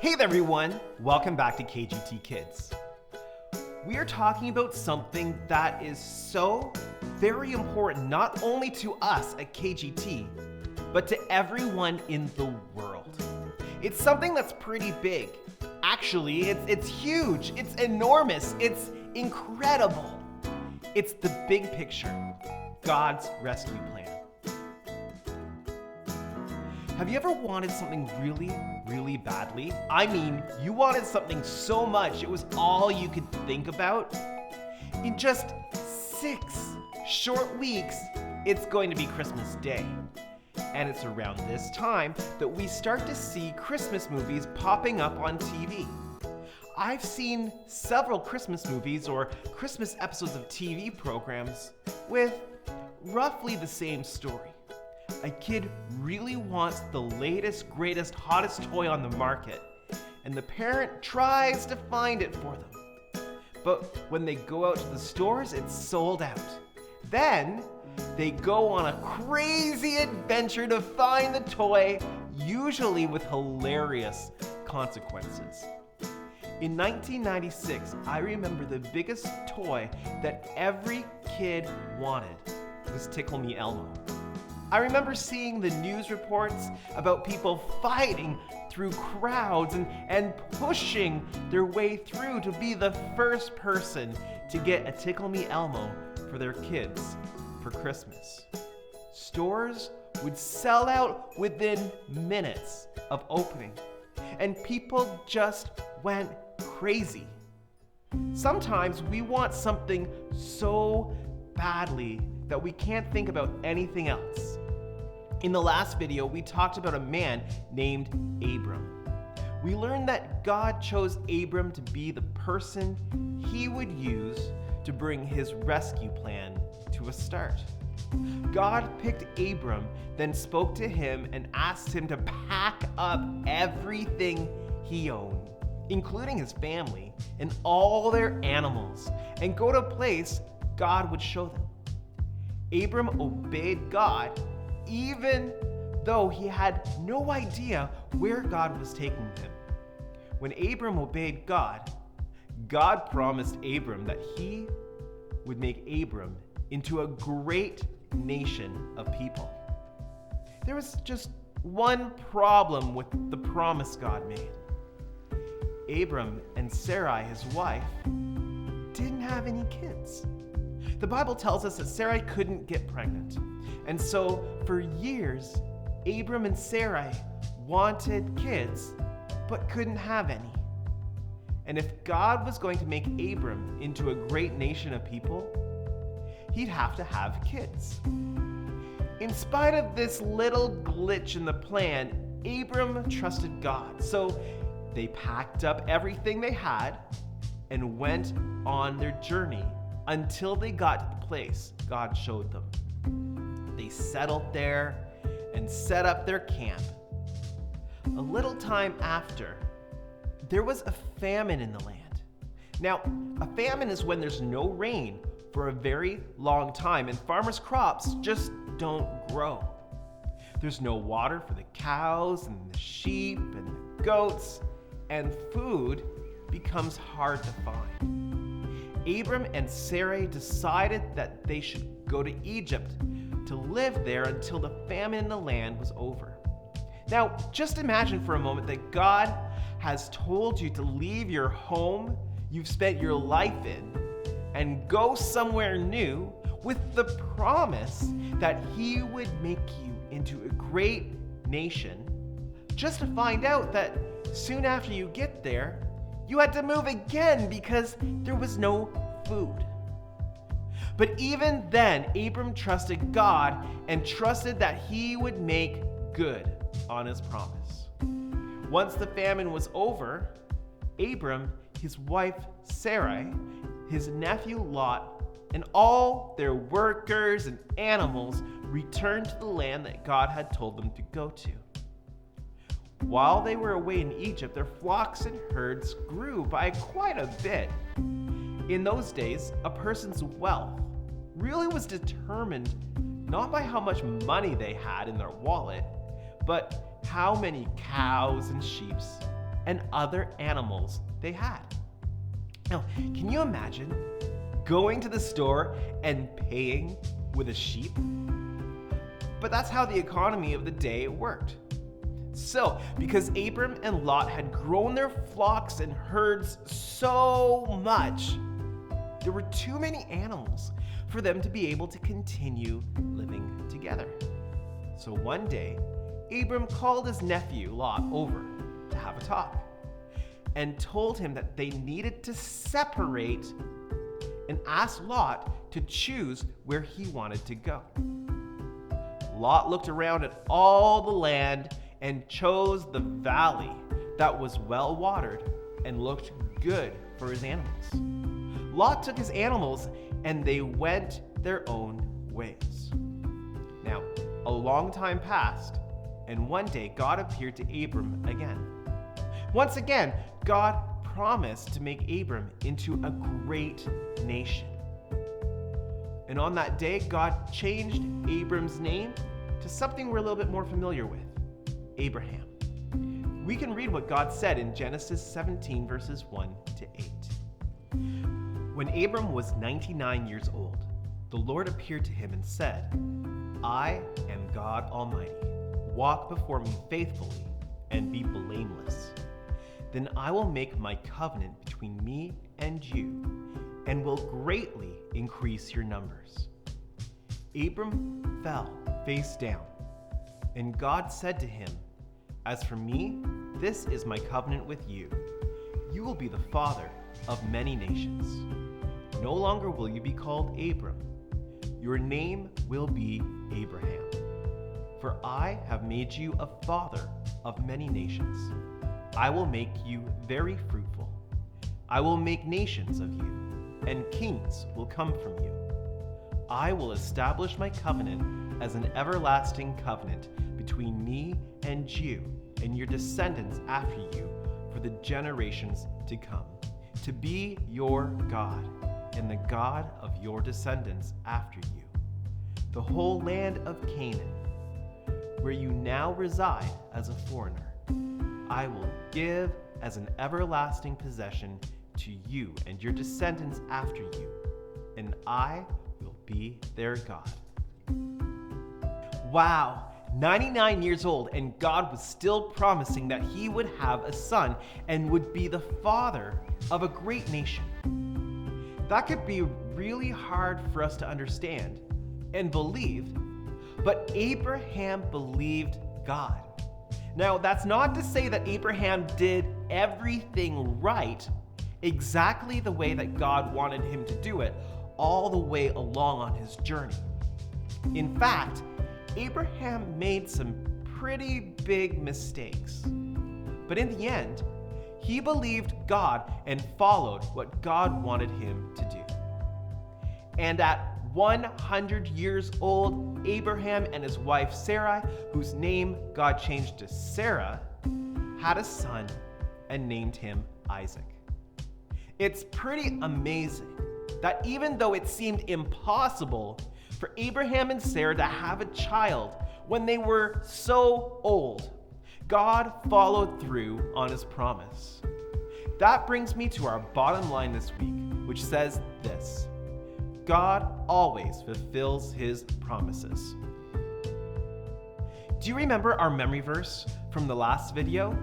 Hey there everyone, welcome back to KGT Kids. We are talking about something that is so very important not only to us at KGT, but to everyone in the world. It's something that's pretty big. Actually, it's huge, it's enormous, it's incredible. It's the big picture, God's rescue plan. Have you ever wanted something really badly? I mean, you wanted something so much it was all you could think about? In just 6 short weeks, it's going to be Christmas Day. And it's around this time that we start to see Christmas movies popping up on TV. I've seen several Christmas movies or Christmas episodes of TV programs with roughly the same story. A kid really wants the latest, greatest, hottest toy on the market, and the parent tries to find it for them. But when they go out to the stores, it's sold out. Then they go on a crazy adventure to find the toy, usually with hilarious consequences. In 1996, I remember the biggest toy that every kid wanted was Tickle Me Elmo. I remember seeing the news reports about people fighting through crowds and pushing their way through to be the first person to get a Tickle Me Elmo for their kids for Christmas. Stores would sell out within minutes of opening, and people just went crazy. Sometimes we want something so badly that we can't think about anything else. In the last video, we talked about a man named Abram. We learned that God chose Abram to be the person he would use to bring his rescue plan to a start. God picked Abram, then spoke to him and asked him to pack up everything he owned, including his family and all their animals, and go to a place God would show them. Abram obeyed God, even though he had no idea where God was taking him. When Abram obeyed God, God promised Abram that he would make Abram into a great nation of people. There was just one problem with the promise God made. Abram and Sarai, his wife, didn't have any kids. The Bible tells us that Sarai couldn't get pregnant. And so for years, Abram and Sarai wanted kids, but couldn't have any. And if God was going to make Abram into a great nation of people, he'd have to have kids. In spite of this little glitch in the plan, Abram trusted God. So they packed up everything they had and went on their journey until they got to the place God showed them. They settled there and set up their camp. A little time after, there was a famine in the land. Now, a famine is when there's no rain for a very long time and farmers' crops just don't grow. There's no water for the cows and the sheep and the goats, and food becomes hard to find. Abram and Sarai decided that they should go to Egypt to live there until the famine in the land was over. Now, just imagine for a moment that God has told you to leave your home you've spent your life in and go somewhere new with the promise that he would make you into a great nation, just to find out that soon after you get there, you had to move again because there was no food. But even then, Abram trusted God and trusted that he would make good on his promise. Once the famine was over, Abram, his wife Sarai, his nephew Lot, and all their workers and animals returned to the land that God had told them to go to. While they were away in Egypt, their flocks and herds grew by quite a bit. In those days, a person's wealth really was determined not by how much money they had in their wallet, but how many cows and sheep and other animals they had. Now, can you imagine going to the store and paying with a sheep? But that's how the economy of the day worked. So, because Abram and Lot had grown their flocks and herds so much, there were too many animals for them to be able to continue living together. So one day, Abram called his nephew Lot over to have a talk and told him that they needed to separate and asked Lot to choose where he wanted to go. Lot looked around at all the land and chose the valley that was well watered and looked good for his animals. Lot took his animals and they went their own ways. Now, a long time passed, and one day God appeared to Abram again. Once again, God promised to make Abram into a great nation. And on that day, God changed Abram's name to something we're a little bit more familiar with, Abraham. We can read what God said in Genesis 17, verses 1 to 8. When Abram was 99 years old, the Lord appeared to him and said, I am God Almighty. Walk before me faithfully and be blameless. Then I will make my covenant between me and you and will greatly increase your numbers. Abram fell face down, and God said to him, As for me, this is my covenant with you. You will be the father of many nations. No longer will you be called Abram. Your name will be Abraham. For I have made you a father of many nations. I will make you very fruitful. I will make nations of you, and kings will come from you. I will establish my covenant as an everlasting covenant between me and you and your descendants after you for the generations to come, to be your God and the God of your descendants after you. The whole land of Canaan, where you now reside as a foreigner, I will give as an everlasting possession to you and your descendants after you, and I will be their God. Wow, 99 years old, and God was still promising that he would have a son and would be the father of a great nation. That could be really hard for us to understand and believe, but Abraham believed God. Now, that's not to say that Abraham did everything right exactly the way that God wanted him to do it all the way along on his journey. In fact, Abraham made some pretty big mistakes. But in the end, he believed God and followed what God wanted him to do. And at 100 years old, Abraham and his wife Sarai, whose name God changed to Sarah, had a son and named him Isaac. It's pretty amazing that even though it seemed impossible for Abraham and Sarah to have a child when they were so old, God followed through on his promise. That brings me to our bottom line this week, which says this: God always fulfills his promises. Do you remember our memory verse from the last video?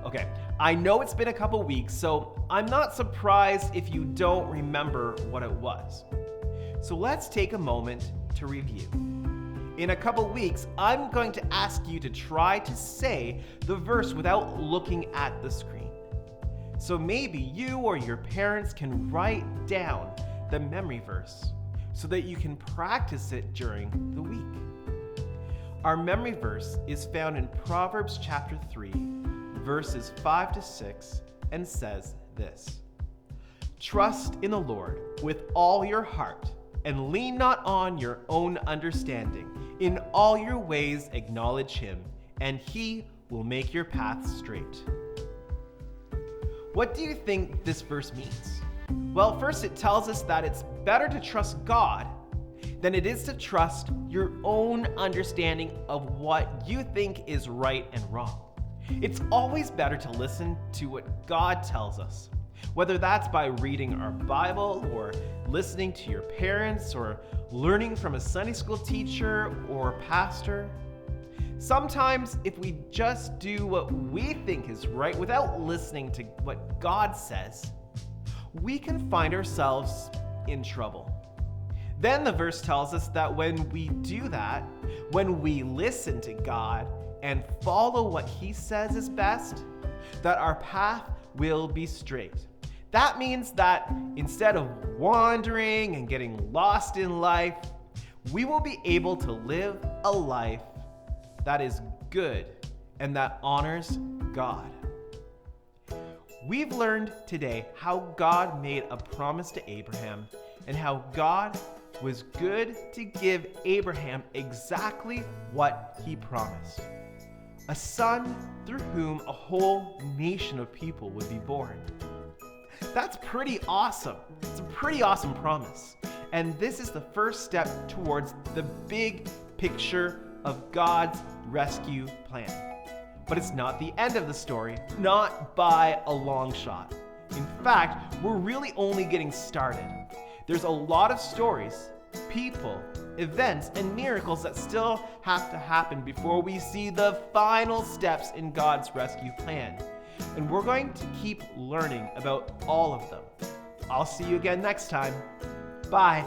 Okay, I know it's been a couple weeks, so I'm not surprised if you don't remember what it was. So let's take a moment to review. In a couple weeks, I'm going to ask you to try to say the verse without looking at the screen. So maybe you or your parents can write down the memory verse so that you can practice it during the week. Our memory verse is found in Proverbs chapter 3, verses 5 to 6, and says this: Trust in the Lord with all your heart, and lean not on your own understanding. In all your ways acknowledge him, and he will make your paths straight. What do you think this verse means? Well, first it tells us that it's better to trust God than it is to trust your own understanding of what you think is right and wrong. It's always better to listen to what God tells us, whether that's by reading our Bible or listening to your parents or learning from a Sunday school teacher or pastor. Sometimes, if we just do what we think is right without listening to what God says, we can find ourselves in trouble. Then the verse tells us that when we do that, when we listen to God and follow what He says is best, that our path will be straight. That means that instead of wandering and getting lost in life, we will be able to live a life that is good and that honors God. We've learned today how God made a promise to Abraham and how God was good to give Abraham exactly what he promised: a son through whom a whole nation of people would be born. That's pretty awesome. It's a pretty awesome promise. And this is the first step towards the big picture of God's rescue plan. But it's not the end of the story, not by a long shot. In fact, we're really only getting started. There's a lot of stories, people, events, and miracles that still have to happen before we see the final steps in God's rescue plan. And we're going to keep learning about all of them. I'll see you again next time. Bye.